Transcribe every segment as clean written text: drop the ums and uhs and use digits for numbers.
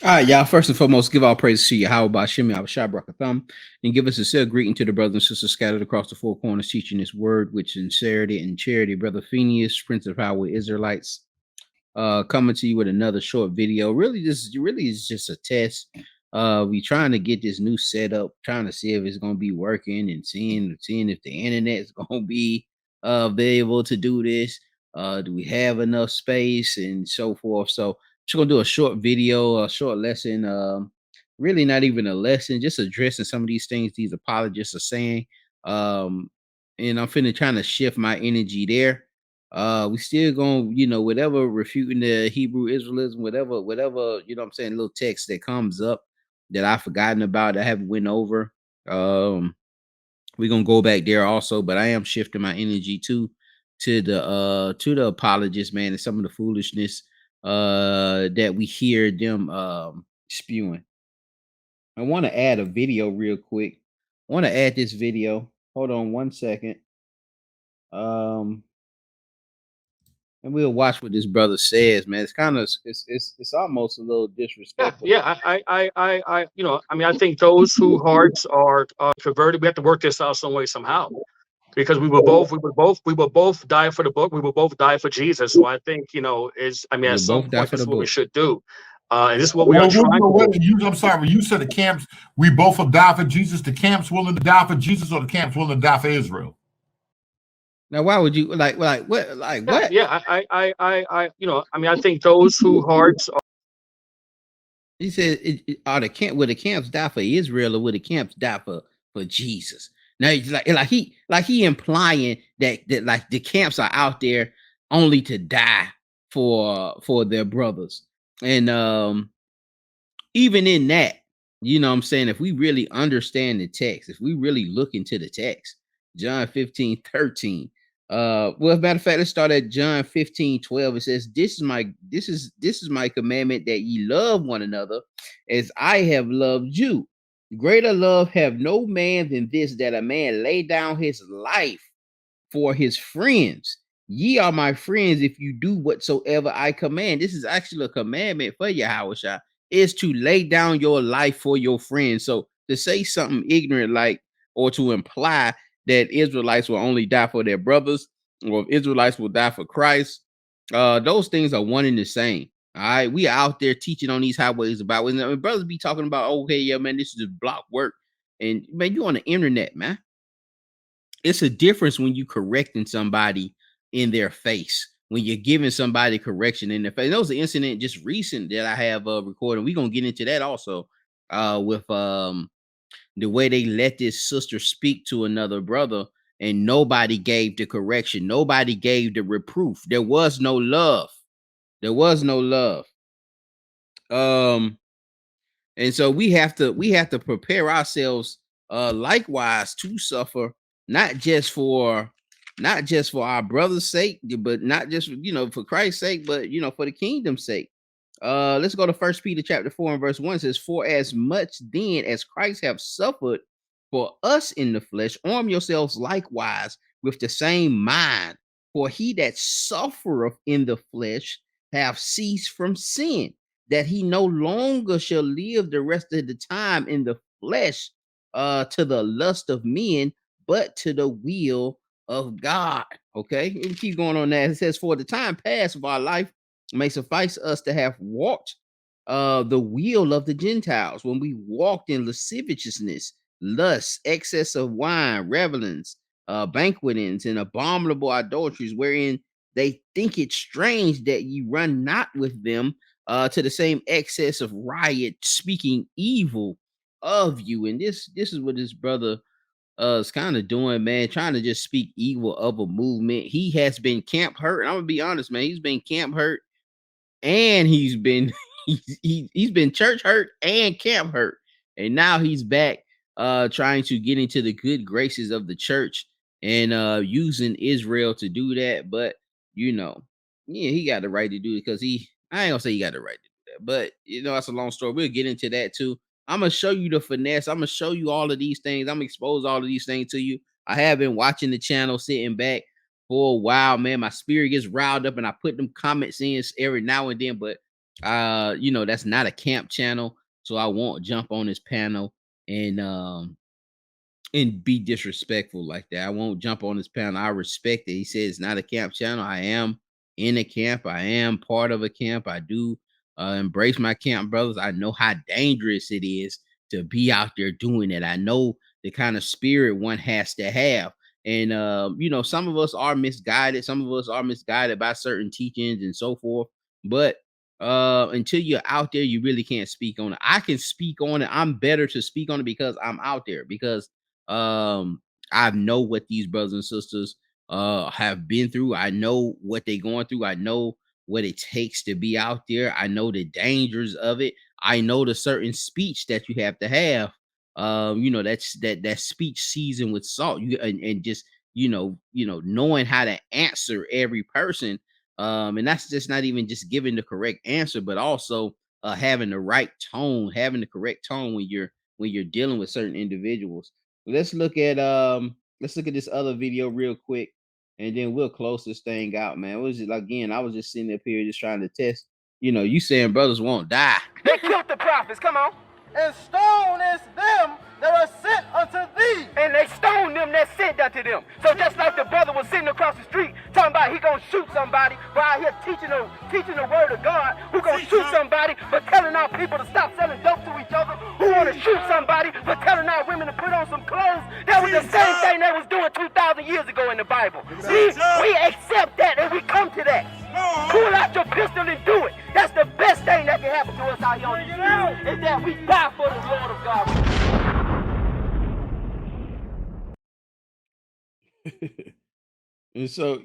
All right, y'all. First and foremost, give all praise to Yahweh Bashim, Abashai Brakatham, and give us a sincere greeting to the brothers and sisters scattered across the four corners, teaching this word with sincerity and charity. Brother Phineas, Prince of Power Israelites, coming to you with another short video. Really is just a test. We trying to get this new setup, trying to see if it's gonna be working and seeing if the internet is gonna be available to do this. Do we have enough space and so forth? So just gonna do a short video, a short lesson. Really not even a lesson, just addressing some of these things these apologists are saying. Um, and I'm finna trying to shift my energy there. We still gonna, whatever refuting the Hebrew Israelism, whatever, I'm saying, little text that comes up that I've forgotten about, I haven't went over. Um, we're gonna go back there also, but I am shifting my energy to the apologists, man, and some of the foolishness that we hear them spewing. I want to add a video real quick. I want to add this video. Hold on one second. Um and we'll watch what this brother says, man. It's kind of it's almost a little Yeah, disrespectful. yeah. I mean, I think those whose hearts are converted, we have to work this out some way, somehow, because we will both die for the book. We will both die for Jesus. So I think, I mean, We'll at some both die point, for this the is what we book. should do, and this is what we are Well, trying to do. I'm sorry. When you said the camps, we both will die for Jesus. The camps willing to die for Jesus, or the camps willing to die for Israel? Now, why would you like what like Yeah, what? yeah. I mean, I think those whose hearts He said, "Are the will the camps die for Israel or will the camps die for Jesus?" Now, he's like he implying that like the camps are out there only to die for their brothers, and even in that, what I'm saying, if we really understand the text, if we really look into the text, John 15:13. Well, as a matter of fact, let's start at John 15:12. It says, this is my commandment, that ye love one another as I have loved you. Greater love have no man than this, that a man lay down his life for his friends. Ye are my friends if you do whatsoever I command. This is actually a commandment for Yahweh, is to lay down your life for your friends. So to say something ignorant like, or to imply that Israelites will only die for their brothers, or Israelites will die for Christ, those things are one and the same. All right, we are out there teaching on these highways about when brothers be talking about, oh, hey, yeah, man, this is just block work, and man, you on the internet, man. It's a difference when you correcting somebody in their face, when you're giving somebody correction in their face. That was an incident just recent that I have recorded. We're gonna get into that also, with the way they let this sister speak to another brother, and nobody gave the correction, nobody gave the reproof. There was no love. There was no love. Um and so we have to prepare ourselves likewise to suffer, not just for our brother's sake, but not just for Christ's sake, but for the kingdom's sake. Let's go to First Peter chapter 4 and verse 1. It says, for as much then as Christ have suffered for us in the flesh, arm yourselves likewise with the same mind. For he that suffereth in the flesh have ceased from sin, that he no longer shall live the rest of the time in the flesh, to the lust of men, but to the will of God. Okay, and keep going on that. It says, for the time past of our life may suffice us to have walked the will of the Gentiles, when we walked in lasciviousness, lust, excess of wine, revelings, banquetings, and abominable adulteries, wherein they think it strange that ye run not with them to the same excess of riot, speaking evil of you. And this is what this brother is kind of doing, man, trying to just speak evil of a movement. He has been camp hurt. And I'm gonna be honest, man, he's been camp hurt, and he's been he's been church hurt and camp hurt, and now he's back trying to get into the good graces of the church, and using Israel to do that. But you know yeah, he got the right to do it, because I ain't gonna say he got the right to do that, but that's a long story. We'll get into that too. I'm gonna show you the finesse. I'm gonna show you all of these things. I'm gonna expose all of these things to you. I have been watching the channel, sitting back for a while, man. My spirit gets riled up, and I put them comments in every now and then. But That's not a camp channel, so I won't jump on his panel and be disrespectful like that. I won't jump on his panel. I respect it. He says it's not a camp channel. I am in a camp. I am part of a camp. I do embrace my camp brothers. I know how dangerous it is to be out there doing it. I know the kind of spirit one has to have. And some of us are misguided. Some of us are misguided by certain teachings and so forth. But until you're out there, you really can't speak on it. I can speak on it. I'm better to speak on it because I'm out there, because I know what these brothers and sisters have been through. I know what they're going through. I know what it takes to be out there. I know the dangers of it. I know the certain speech that you have to have. That's that speech seasoned with salt. You and just knowing how to answer every person. And that's just not even just giving the correct answer, but also having the right tone, having the correct tone when you're dealing with certain individuals. Let's look at this other video real quick, and then we'll close this thing out, man. It was just, again, I was just sitting up here just trying to test. You saying brothers won't die. They killed the prophets. Come on. And stone is them that are sent unto thee. And they stoned them that sent unto them. So just like the brother was sitting across the street talking about he gonna shoot somebody, but out here teaching the word of God, who gonna shoot somebody but telling our people to stop selling dope to each other, who wanna shoot somebody but telling our women to put on some clothes. That was the same thing they was doing 2,000 years ago in the Bible. We accept that and we come to that. Pull out your pistol and do it. That's the best thing that can happen to us out here on the street, is that we die for the Lord of God. And so,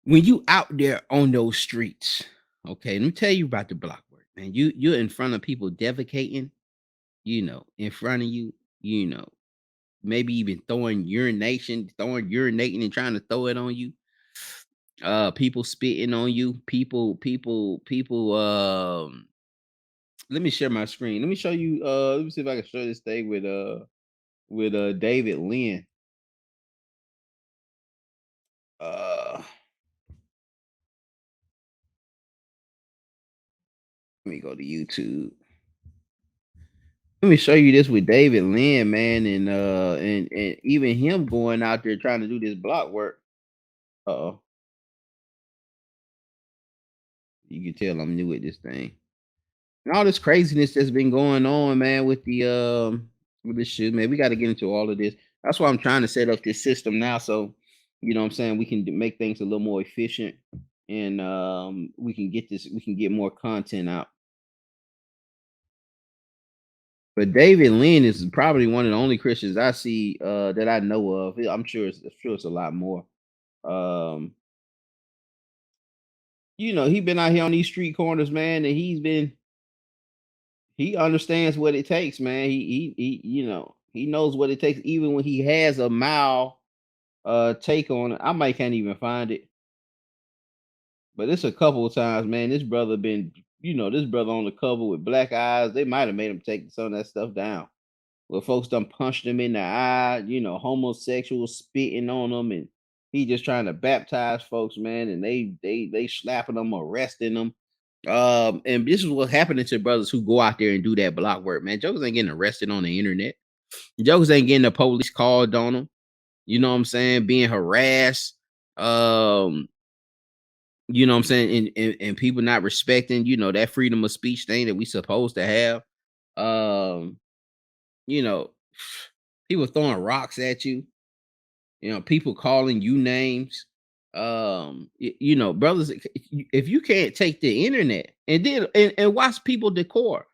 when you out there on those streets, okay, let me tell you about the block work, man. You're in front of people defecating, in front of you, maybe even urinating and trying to throw it on you. People spitting on you, people. Let me share my screen. Let me show you. Let me see if I can show this thing with David Lynn. Let me go to YouTube. Let me show you this with David Lynn, man, and even him going out there trying to do this block work. Uh-oh. You can tell I'm new at this thing. And all this craziness that's been going on, man, with this shit, man. We got to get into all of this. That's why I'm trying to set up this system now, so what I'm saying, we can make things a little more efficient, and we can get more content out. But David Lynn is probably one of the only Christians I see that I know of. I'm sure it's a lot more. He been out here on these street corners, man, and he understands what it takes, man. He knows what it takes, even when he has a mild take on it. I might can't even find it. But it's a couple of times, man. This brother on the cover with black eyes. They might have made him take some of that stuff down. Where folks done punched him in the eye, homosexuals spitting on him, and he just trying to baptize folks, man. And they slapping them, arresting them. And this is what's happening to brothers who go out there and do that block work, man. Jokers ain't getting arrested on the internet. Jokers ain't getting the police called on them. You know what I'm saying? Being harassed. You know what I'm saying? And people not respecting, that freedom of speech thing that we supposed to have. You know, people throwing rocks at you. People calling you names. Brothers, if you can't take the internet and watch people decor,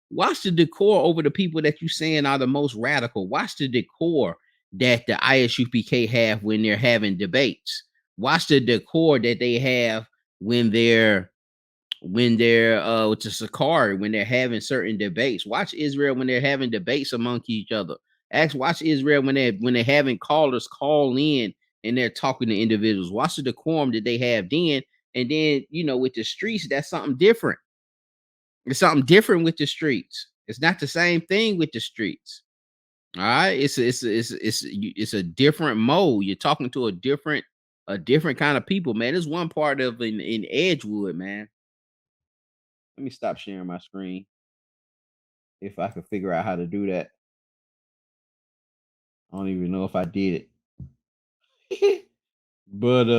watch the decor over the people that you saying are the most radical. Watch the decor that the ISUPK have when they're having debates. Watch the decor that they have when they're with the Sakari, when they're having certain debates. Watch Israel when they're having debates amongst each other. Watch Israel when they're having callers call in and they're talking to individuals. Watch the decorum that they have then, and then with the streets, that's something different. It's something different with the streets. It's not the same thing with the streets. All right, it's a different mode. You're talking to a different a different kind of people, man. There's one part of in Edgewood, man. Let me stop sharing my screen if I can figure out how to do that. I don't even know if I did it. But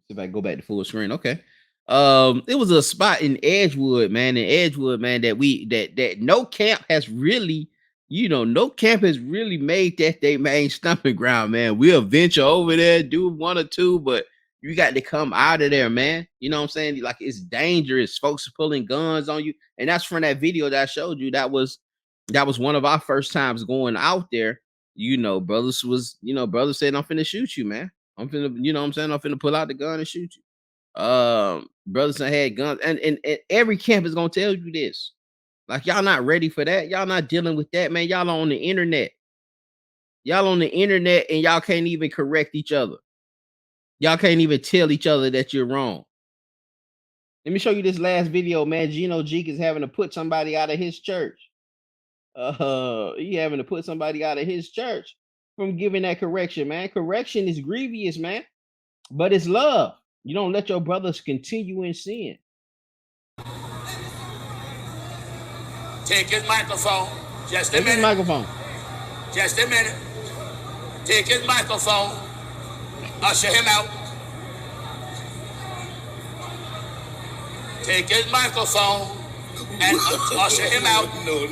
if I go back to full screen, okay. It was a spot in Edgewood, man. In Edgewood, man, that no camp has really, no camp has really made that their main stomping ground, man. We'll venture over there, do one or two, but you got to come out of there, man. You know what I'm saying? Like, it's dangerous. Folks are pulling guns on you, and that's from that video that I showed you. That was one of our first times going out there. Brothers said, "I'm finna shoot you, man. I'm finna, you know what I'm saying? I'm finna pull out the gun and shoot you." Brothers that had guns, and every camp is gonna tell you this. Like, y'all not ready for that. Y'all not dealing with that, man. Y'all on the internet. Y'all on the internet, and y'all can't even correct each other. Y'all can't even tell each other that you're wrong. Let me show you this last video, man. Gino Geek is having to put somebody out of his church. He having to put somebody out of his church from giving that correction, man. Correction is grievous, man, but it's love. You don't let your brothers continue in sin. Take his microphone. Just a Take his minute. microphone. Just a minute. Take his microphone. Usher him out. Take his microphone and usher him out. No.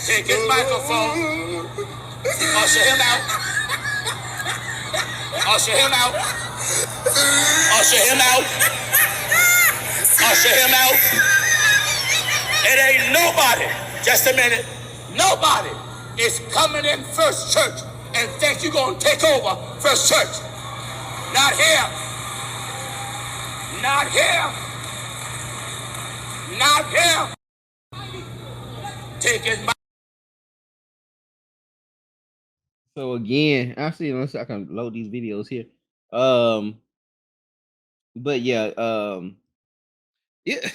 Take his microphone. Usher him out. Usher him out. Usher him out. Usher him out. It ain't nobody. Just a minute. Nobody is coming in First Church and think you're going to take over First Church. Not here. Not here. Not here. Take his mic. So again, I see. Unless I can load these videos here. But yeah, yeah,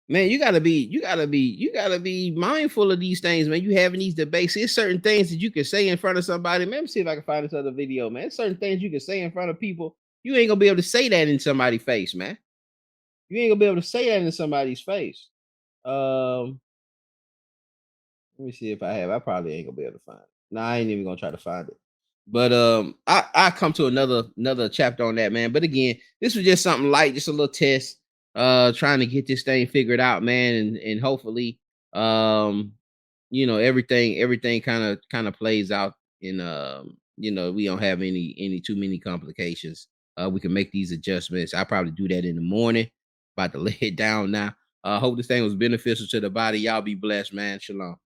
man, you gotta be mindful of these things, man. You having these debates. There's certain things that you can say in front of somebody. Man, let me see if I can find this other video, man. There's certain things you can say in front of people. You ain't gonna be able to say that in somebody's face, man. You ain't gonna be able to say that in somebody's face. Let me see if I have. I probably ain't gonna be able to find it. No, I ain't even gonna try to find it. But I come to another chapter on that, man. But again, this was just something light, just a little test. Trying to get this thing figured out, man, and hopefully, everything kind of plays out, and we don't have any too many complications. We can make these adjustments. I'll probably do that in the morning. About to lay it down now. Hope this thing was beneficial to the body. Y'all be blessed, man. Shalom.